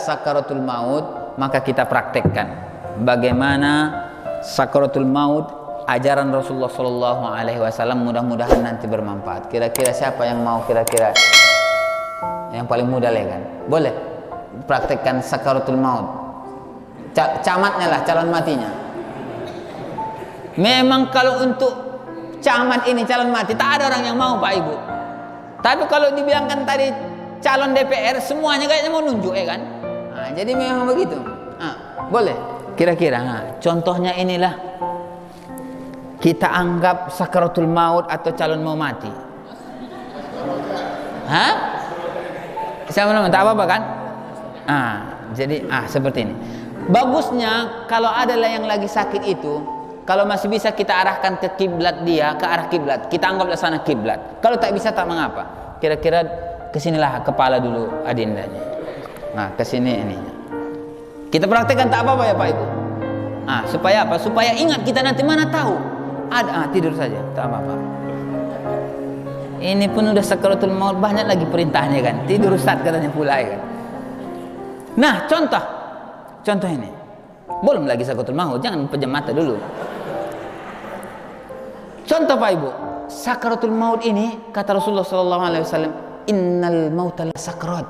Sakaratul maut, maka kita praktekkan bagaimana sakaratul maut, ajaran Rasulullah SAW. Mudah-mudahan nanti bermanfaat. Kira-kira siapa yang mau, kira-kira yang paling muda kan? Boleh praktekkan sakaratul maut. Camatnya lah, calon matinya. Memang kalau untuk camat ini, calon mati, tak ada orang yang mau, Pak Ibu. Tapi kalau dibilangkan tadi calon DPR, semuanya kayaknya mau nunjuk, kan? Nah, jadi memang begitu. Boleh. Kira-kira, contohnya inilah. Kita anggap sakaratul maut atau calon mau mati. Siapa namanya? Tak apa-apa kan? Jadi seperti ini. Bagusnya kalau ada yang lagi sakit itu, kalau masih bisa kita arahkan ke kiblat dia, ke arah kiblat. Kita anggaplah sana kiblat. Kalau tak bisa tak mengapa. Kira-kira kesinilah kepala dulu adindanya. Ke sini ini. Kita praktekkan tak apa-apa ya Pak Ibu. Supaya apa? Supaya ingat kita nanti, mana tahu ada tidur saja, tak apa-apa. Ini pun udah sakaratul maut, banyak lagi perintahnya kan. Tidur Ustaz katanya pula kan. Nah, contoh ini. Belum lagi sakaratul maut, jangan pejam mata dulu. Contoh Pak Ibu, sakaratul maut ini kata Rasulullah SAW, innal mauta la sakrat.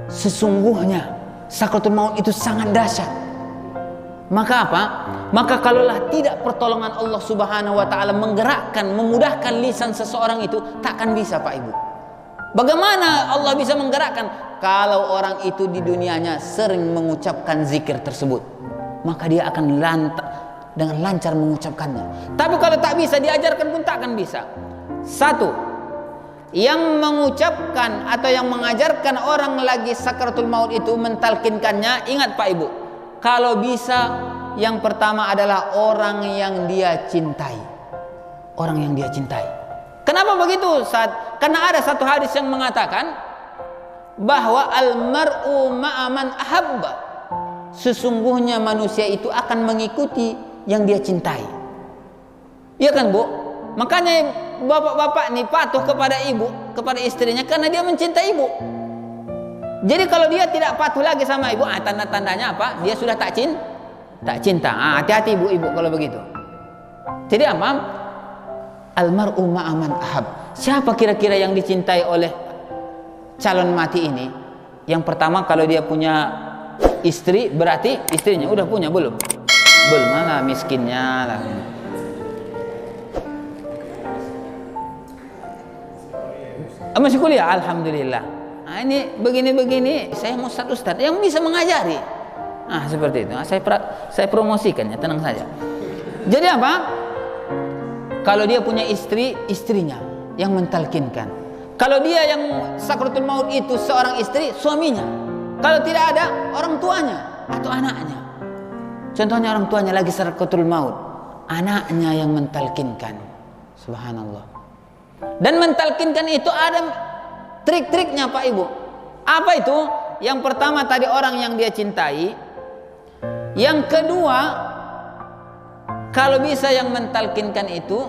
Sesungguhnya sakaratul maut itu sangat dahsyat. Maka apa? Maka kalaulah tidak pertolongan Allah Subhanahu wa taala menggerakkan, memudahkan lisan seseorang itu, takkan bisa Pak Ibu. Bagaimana Allah bisa menggerakkan? Kalau orang itu di dunianya sering mengucapkan zikir tersebut, maka dia akan dengan lancar mengucapkannya. Tapi kalau tak bisa diajarkan pun takkan bisa. Satu, yang mengucapkan atau yang mengajarkan orang lagi sakaratul maut itu, mentalkinkannya, ingat Pak Ibu, kalau bisa yang pertama adalah orang yang dia cintai. Orang yang dia cintai. Kenapa begitu Ustaz? Karena ada satu hadis yang mengatakan bahwa al-mar'u ma'aman ahabba. Sesungguhnya manusia itu akan mengikuti yang dia cintai. Iya kan Bu? Makanya bapak-bapak nih patuh kepada ibu, kepada istrinya, karena dia mencintai ibu. Jadi kalau dia tidak patuh lagi sama ibu, tanda-tandanya apa? Dia sudah tak cinta. Hati-hati ibu-ibu kalau begitu. Jadi apa? Almar'u ma'aman ahab. Siapa kira-kira yang dicintai oleh calon mati ini? Yang pertama, kalau dia punya istri, berarti istrinya udah punya belum? Belum, lah miskinnya lah. Masih kuliah, alhamdulillah. Ini begini-begini, saya mau ustaz yang bisa mengajari. Seperti itu. Saya promosikannya, tenang saja. Jadi apa? Kalau dia punya istri, istrinya yang mentalkinkan. Kalau dia yang sakaratul maut itu seorang istri, suaminya. Kalau tidak ada, orang tuanya atau anaknya. Contohnya orang tuanya lagi sakaratul maut, anaknya yang mentalkinkan. Subhanallah. Dan mentalkinkan itu ada trik-triknya Pak Ibu. Apa itu? Yang pertama tadi orang yang dia cintai. Yang kedua, kalau bisa yang mentalkinkan itu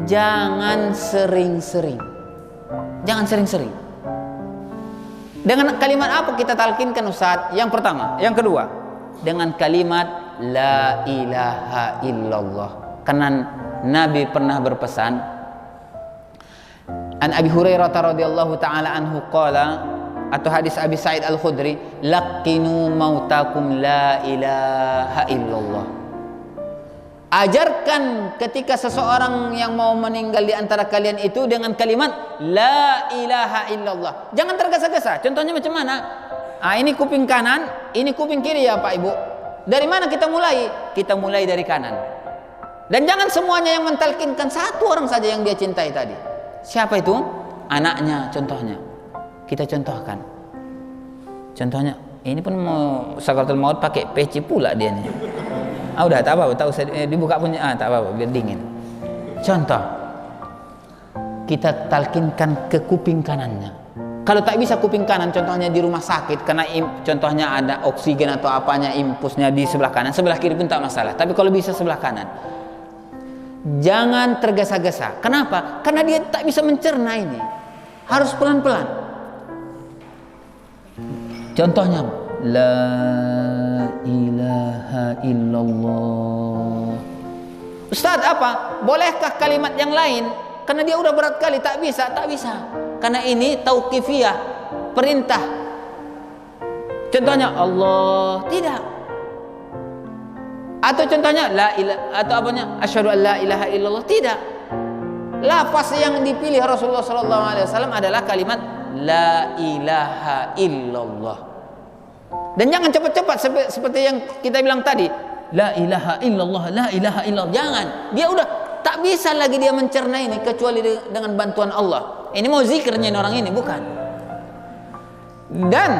jangan sering-sering. Jangan sering-sering. Dengan kalimat apa kita talkinkan Ustaz? Yang pertama. Yang kedua, dengan kalimat la ilaha illallah. Karena Nabi pernah berpesan, An Abi Hurairah radhiyallahu taala anhu qala, atau hadis Abi Sa'id Al-Khudri, laqinu mautakum la ilaha illallah. Ajarkan ketika seseorang yang mau meninggal di antara kalian itu dengan kalimat la ilaha illallah. Jangan tergesa-gesa. Contohnya macam mana? Ini kuping kanan, ini kuping kiri ya Pak Ibu. Dari mana kita mulai? Kita mulai dari kanan. Dan jangan semuanya yang mentalkinkan, satu orang saja yang dia cintai tadi. Siapa itu? Anaknya contohnya. Kita contohkan. Contohnya, ini pun mau sakaratul maut pakai peci pula dia nih. Udah tak apa-apa, tahu saya dibuka punya, tak apa-apa biar dingin. Contoh. Kita talkinkan ke kuping kanannya. Kalau tak bisa kuping kanan, contohnya di rumah sakit karena contohnya ada oksigen atau apanya impulsnya di sebelah kanan, sebelah kiri pun tak masalah. Tapi kalau bisa sebelah kanan. Jangan tergesa-gesa. Kenapa? Karena dia tak bisa mencerna ini. Harus pelan-pelan. Contohnya, la ilaha illallah. Ustaz, apa? Bolehkah kalimat yang lain? Karena dia udah berat kali, tak bisa. Karena ini tauqifiyah, perintah. Contohnya Allah, tidak. Atau contohnya la ilaha, atau apanya? Asyhadu an la ilaha illallah, tidak. Lafaz yang dipilih Rasulullah sallallahu alaihi wasallam adalah kalimat la ilaha illallah. Dan jangan cepat-cepat seperti yang kita bilang tadi, la ilaha illallah, la ilaha illallah. Jangan. Dia udah tak bisa lagi dia mencerna ini kecuali dengan bantuan Allah. Ini mau zikirnya orang ini, bukan. Dan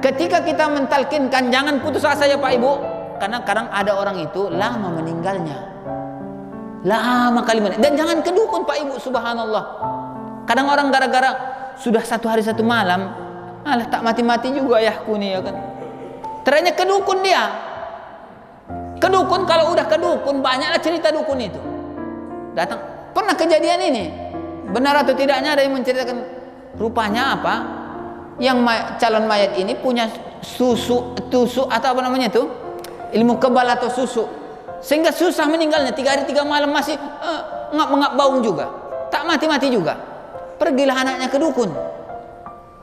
ketika kita mentalkinkan, jangan putus asa ya Pak Ibu. Karena kadang ada orang itu lama meninggalnya, lama kali meninggal. Dan jangan kedukun Pak Ibu, subhanallah. Kadang orang gara-gara sudah 1 hari 1 malam, alah tak mati-mati juga ayahku nih, ya kan. Ternyata kedukun dia. Kedukun, kalau udah kedukun banyaklah cerita dukun itu. Datang, pernah kejadian ini, benar atau tidaknya ada yang menceritakan, rupanya apa? Yang calon mayat ini punya tusuk atau apa namanya itu, ilmu kebal atau susu, sehingga susah meninggalnya. 3 hari 3 malam masih ngap-ngap baung juga, tak mati-mati juga. Pergilah anaknya ke dukun.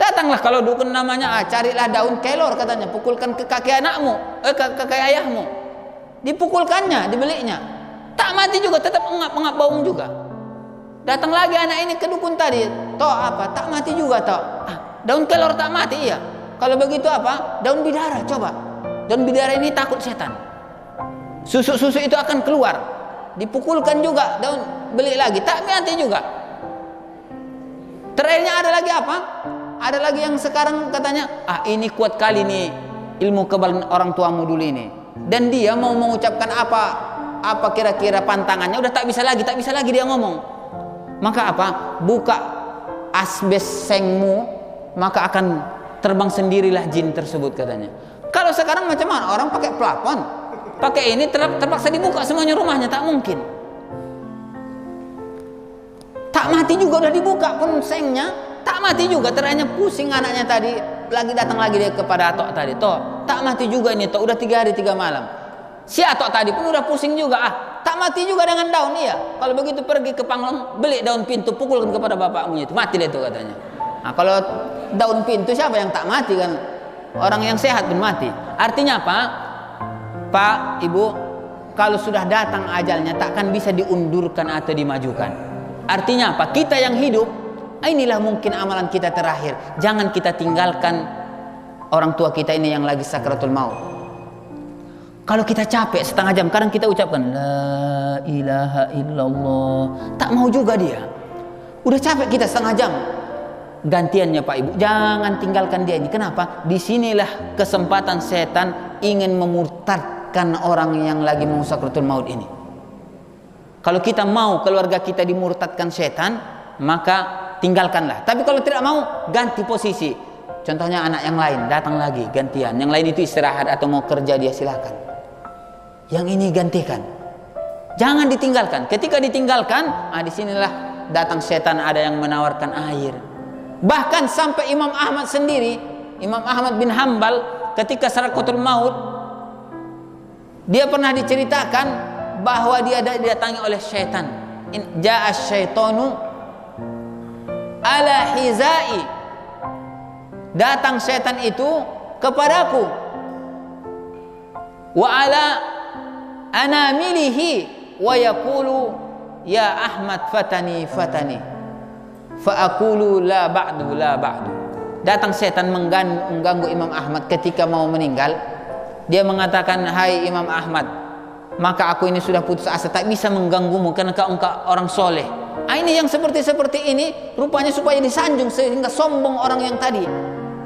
Datanglah, kalau dukun namanya, carilah daun kelor katanya, pukulkan ke kaki anakmu, ke kaki ayahmu. Dipukulkannya, dibelinya, tak mati juga, tetap ngap-ngap baung juga. Datang lagi anak ini ke dukun tadi, toh apa? Tak mati juga toh. Daun kelor tak mati, iya. Kalau begitu apa? Daun bidara, coba. Daun bidara ini takut setan. Susu itu akan keluar. Dipukulkan juga, daun, beli lagi, tak mati juga. Terakhirnya ada lagi apa? Ada lagi yang sekarang katanya, ini kuat kali nih ilmu kebal orang tuamu dulu ini. Dan dia mau mengucapkan apa kira-kira pantangannya, udah tak bisa lagi dia ngomong. Maka apa? Buka asbes sengmu, maka akan terbang sendirilah jin tersebut katanya. Kalau sekarang macam mana? Orang pakai plafon, pakai ini, terpaksa dibuka semuanya rumahnya, tak mungkin. Tak mati juga, udah dibuka pun sengnya, tak mati juga. Ternyata pusing anaknya tadi, lagi datang lagi dia kepada Atok tadi, toh tak mati juga ini, toh udah 3 hari 3 malam. Si Atok tadi pun udah pusing juga, tak mati juga dengan daun. Iya, kalau begitu pergi ke Panglong, beli daun pintu, pukulkan kepada bapakmu itu, mati deh itu katanya. Kalau daun pintu siapa yang tak mati kan? Orang yang sehat pun mati. Artinya apa? Pak, Ibu, kalau sudah datang ajalnya takkan bisa diundurkan atau dimajukan. Artinya apa? Kita yang hidup, inilah mungkin amalan kita terakhir. Jangan kita tinggalkan orang tua kita ini yang lagi sakratul maut. Kalau kita capek setengah jam, kadang kita ucapkan la ilaha illallah, tak mau juga dia. Udah capek kita setengah jam. Gantiannya Pak Ibu, jangan tinggalkan dia ini. Kenapa? Disinilah kesempatan setan ingin memurtadkan orang yang lagi mau sakratul maut ini. Kalau kita mau keluarga kita dimurtadkan setan, maka tinggalkanlah. Tapi kalau tidak mau, ganti posisi. Contohnya anak yang lain datang lagi, gantian. Yang lain itu istirahat atau mau kerja, dia silakan. Yang ini gantikan. Jangan ditinggalkan. Ketika ditinggalkan, disinilah datang setan, ada yang menawarkan air. Bahkan sampai Imam Ahmad sendiri, Imam Ahmad bin Hambal, ketika sakratul maut, dia pernah diceritakan bahwa dia didatangi oleh syaitan. Ja'a syaitanu ala hizai. Datang setan itu kepadaku. Wa ala anamilihi wa yaqulu ya Ahmad fatani. Fa'akulu la ba'du. Datang setan mengganggu Imam Ahmad ketika mau meninggal. Dia mengatakan, hai Imam Ahmad, maka aku ini sudah putus asa, tak bisa mengganggumu karena engkau orang soleh. Ini yang seperti ini rupanya supaya disanjung sehingga sombong orang yang tadi.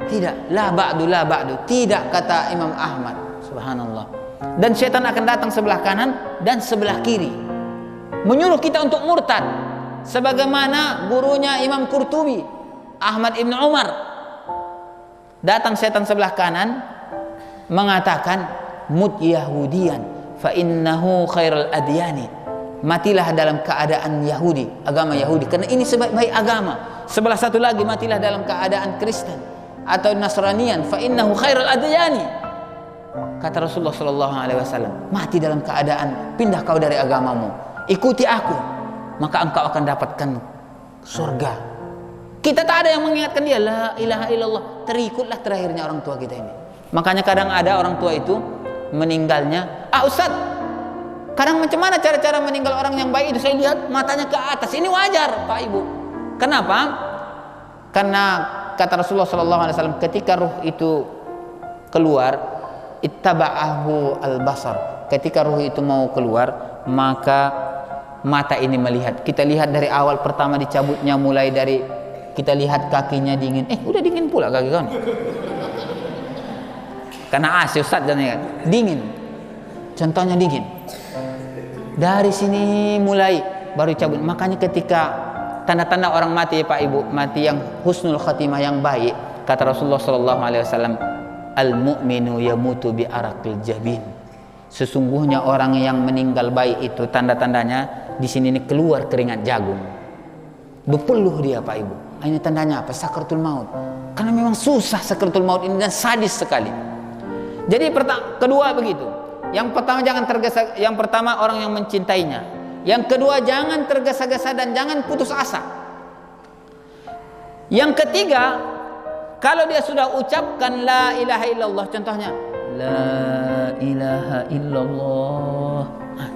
Tidak, la ba'du. Tidak, kata Imam Ahmad. Subhanallah. Dan setan akan datang sebelah kanan dan sebelah kiri, menyuruh kita untuk murtad. Sebagaimana gurunya Imam Qurtubi, Ahmad ibn Umar, datang setan sebelah kanan mengatakan, mut Yahudian fa innahu khairul adyani. matilah dalam keadaan Yahudi, agama Yahudi, karena ini sebaik-baik agama. Sebelah satu lagi, matilah dalam keadaan Kristen atau Nasranian, fa innahu khairul adyani. Kata Rasulullah sallallahu alaihi wasallam, mati dalam keadaan pindah kau dari agamamu, ikuti aku, maka engkau akan dapatkan surga. Kita tak ada yang mengingatkan dia la ilaha illallah, terikutlah terakhirnya orang tua kita ini. Makanya kadang ada orang tua itu meninggalnya, Ustaz, kadang macam mana cara-cara meninggal orang yang baik itu? Saya lihat matanya ke atas. Ini wajar, Pak Ibu. Kenapa? Karena kata Rasulullah SAW, ketika ruh itu keluar, ittaba'ahu al-basar. Ketika ruh itu mau keluar, maka mata ini melihat. Kita lihat dari awal pertama dicabutnya, mulai dari kita lihat kakinya dingin. Udah dingin pula kaki kan? Karena AC Ustaz kan, dingin. Contohnya dingin. Dari sini mulai baru cabut. Makanya ketika tanda-tanda orang mati, Pak Ibu, mati yang husnul khatimah, yang baik, kata Rasulullah sallallahu alaihi wasallam, al-mu'minu yamutu bi araqil jabin. Sesungguhnya orang yang meninggal baik itu tanda-tandanya di sini ini keluar keringat jagung. Berpeluh dia, Pak Ibu. Ini tandanya apa? Sakratul maut. Karena memang susah sakratul maut ini dan sadis sekali. Jadi kedua begitu. Yang pertama jangan tergesa, yang pertama orang yang mencintainya. Yang kedua jangan tergesa-gesa dan jangan putus asa. Yang ketiga, kalau dia sudah ucapkan la ilaha illallah, contohnya la ilaha illallah.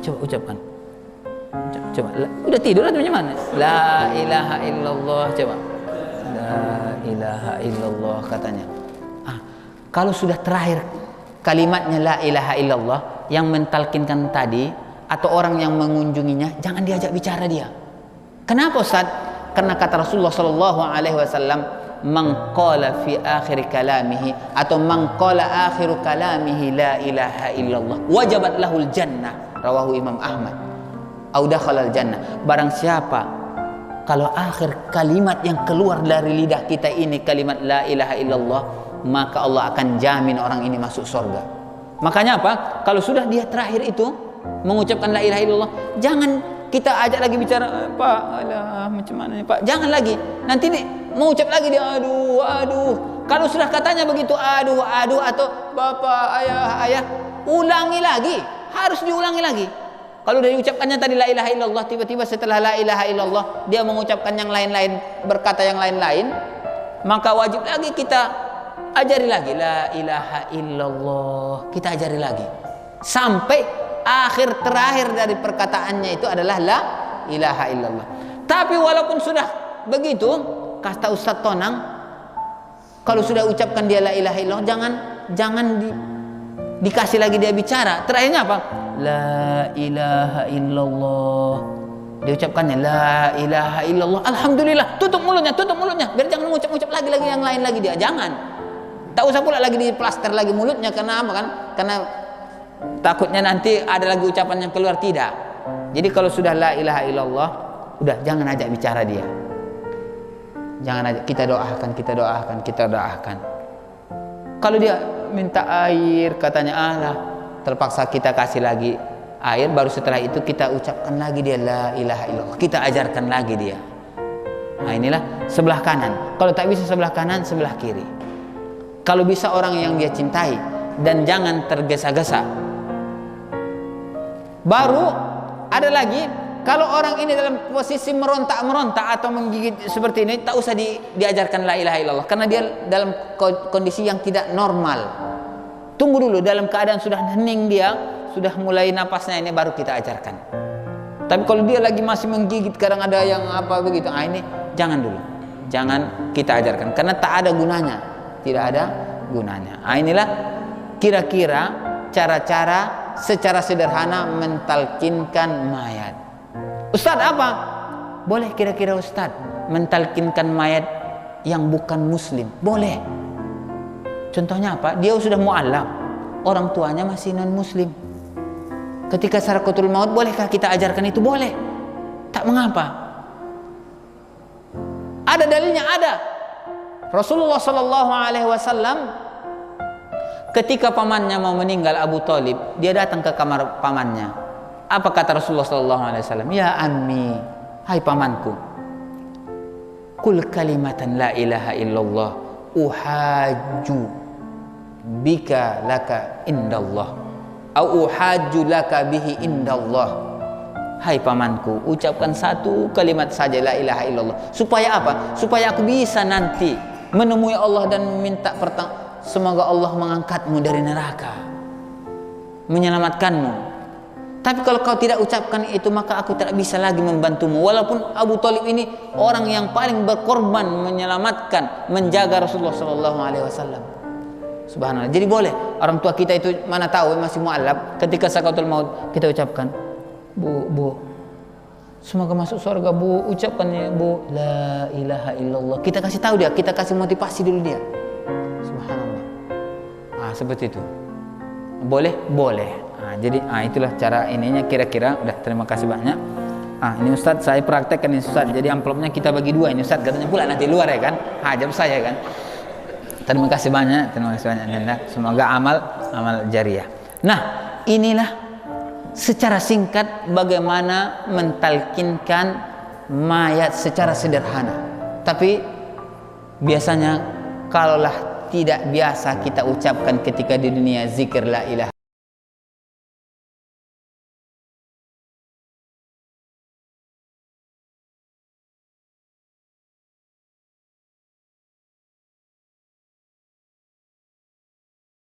Coba ucapkan. Coba. Udah tidur atau gimana? La ilaha illallah, coba. La ilaha illallah katanya. Kalau sudah terakhir kalimatnya la ilaha illallah, yang mentalkinkan tadi atau orang yang mengunjunginya, jangan diajak bicara dia. Kenapa Ustaz? Karena kata Rasulullah sallallahu alaihi wasallam, man qala fi akhir kalamihi atau man qala akhiru kalamihi la ilaha illallah wajabat lahul jannah, rawahu Imam Ahmad, au dakhalal jannah. Barang siapa kalau akhir kalimat yang keluar dari lidah kita ini kalimat la ilaha illallah, maka Allah akan jamin orang ini masuk surga. Makanya apa? Kalau sudah dia terakhir itu mengucapkan la ilaha illallah, jangan kita ajak lagi bicara, Pak, alah macam mana nih Pak? Jangan lagi. Nanti nih mengucap lagi dia aduh. Kalau sudah katanya begitu aduh atau Bapak, ayah, ulangi lagi. Harus diulangi lagi. Kalau dari ucapkannya tadi la ilaha illallah, tiba-tiba setelah la ilaha illallah dia mengucapkan yang lain-lain, berkata yang lain-lain, maka wajib lagi kita ajari lagi la ilaha illallah, kita ajari lagi sampai akhir terakhir dari perkataannya itu adalah la ilaha illallah. Tapi walaupun sudah begitu, kata Ustaz Tonang, kalau sudah ucapkan dia la ilaha illallah, jangan dikasih lagi dia bicara. Terakhirnya apa? La ilaha illallah. Dia ucapkannya la ilaha illallah. Alhamdulillah. Tutup mulutnya. Biar jangan mengucap lagi yang lain lagi dia. Jangan. Tak usah pula lagi diplaster lagi mulutnya. Karena apa kan? Karena takutnya nanti ada lagi ucapan yang keluar. Tidak. Jadi kalau sudah la ilaha illallah, udah jangan ajak bicara dia. Jangan ajak, kita doakan. Kalau dia minta air, katanya Allah, terpaksa kita kasih lagi air, baru setelah itu kita ucapkan lagi dia la ilaha illallah, kita ajarkan lagi dia. Nah inilah sebelah kanan. Kalau tak bisa sebelah kanan, sebelah kiri. Kalau bisa orang yang dia cintai, dan jangan tergesa-gesa. Baru ada lagi, kalau orang ini dalam posisi merontak atau menggigit seperti ini, tak usah diajarkan la ilaha illallah, karena dia dalam kondisi yang tidak normal. Tunggu dulu, dalam keadaan sudah hening dia, sudah mulai napasnya ini, baru kita ajarkan. Tapi kalau dia lagi masih menggigit, kadang ada yang apa begitu, ini jangan dulu, jangan kita ajarkan, karena tak ada gunanya, tidak ada gunanya. Inilah kira-kira cara-cara secara sederhana mentalkinkan mayat. Ustaz apa? Boleh kira-kira Ustaz mentalkinkan mayat yang bukan muslim? Boleh. Contohnya apa? Dia sudah mu'allam, orang tuanya masih non muslim. Ketika sakaratul maut, bolehkah kita ajarkan itu? Boleh. Tak mengapa. Ada dalilnya, ada. Rasulullah SAW ketika pamannya mau meninggal, Abu Thalib, dia datang ke kamar pamannya. Apa kata Rasulullah sallallahu alaihi wasallam? Ya ammi, hai pamanku. Kul kalimatan la ilaha illallah uhajju bika laka indallah au uhajju laka bihi indallah. Hai pamanku, ucapkan satu kalimat saja la ilaha illallah. Supaya apa? Supaya aku bisa nanti menemui Allah dan meminta semoga Allah mengangkatmu dari neraka, menyelamatkanmu. Tapi kalau kau tidak ucapkan itu, maka aku tidak bisa lagi membantumu. Walaupun Abu Thalib ini orang yang paling berkorban menyelamatkan, menjaga Rasulullah sallallahu alaihi wasallam. Subhanallah. Jadi boleh orang tua kita itu, mana tahu masih mualaf, ketika sakaratul maut kita ucapkan, Bu, semoga masuk surga, Bu, ucapkan ya, Bu, la ilaha illallah. Kita kasih tahu dia, kita kasih motivasi dulu dia. Subhanallah. Seperti itu. Boleh? Boleh. Jadi itulah cara ininya kira-kira. Udah, terima kasih banyak. Ini Ustadz saya praktekkan ini Ustadz. Jadi amplopnya kita bagi dua ini Ustadz, katanya pula nanti luar ya kan. Jawab saya kan. Terima kasih banyak. Semoga amal jariah. Nah, inilah secara singkat bagaimana mentalkinkan mayat secara sederhana. Tapi biasanya kalaulah tidak biasa kita ucapkan ketika di dunia zikir la ilaha